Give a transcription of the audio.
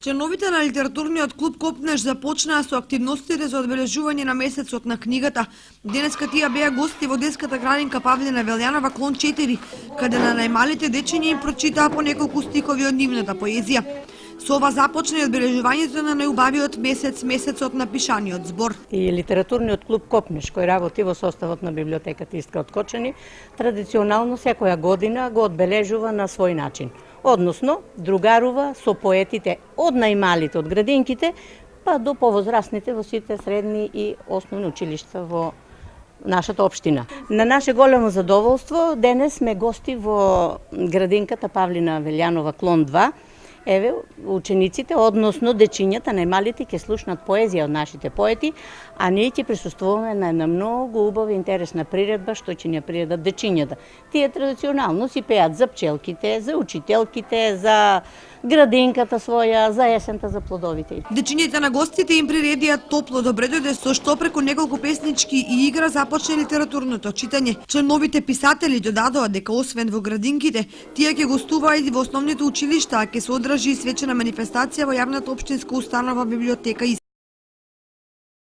Членовите на литературниот клуб Копнеш започнаа со активностите за одбележување на месецот на книгата. Денеска тие беа гости во детската градинка Павлина Велјанова клон 4, каде на најмалите дечиња им прочитаа по неколку стихови од нивната поезија. Со ова започна и одбележувањето на најубавиот месец, месецот на пишаниот збор. И литературниот клуб Копнеш, кој работи во составот на библиотеката Искра од Кочани, традиционално секоја година го одбележува на свој начин. Односно, другарува со поетите од најмалите од градинките, па до повозрастните во сите средни и основни училишта во нашата општина. На наше големо задоволство, денес сме гости во градинката Павлина Велјанова клон 2. Еве, учениците, односно дечињата, најмалите, ќе слушнат поезија од нашите поети, а ние ќе присуствуваме на една многу убава и интересна приредба што ќе ни приредат дечињата. Тие традиционално си пеат за пчелките, за учителките, за градинката своја, за есента, за плодовите. Дечињата на гостите им приредија топло добре дојде, со што преку неколку песнички и игра започне литературното читање. Членовите писатели додадоа дека освен во градинките, тие ќе гостуваат и во основните училишта, а ќе се одржи и свечена манифестација во јавната општинска установа библиотека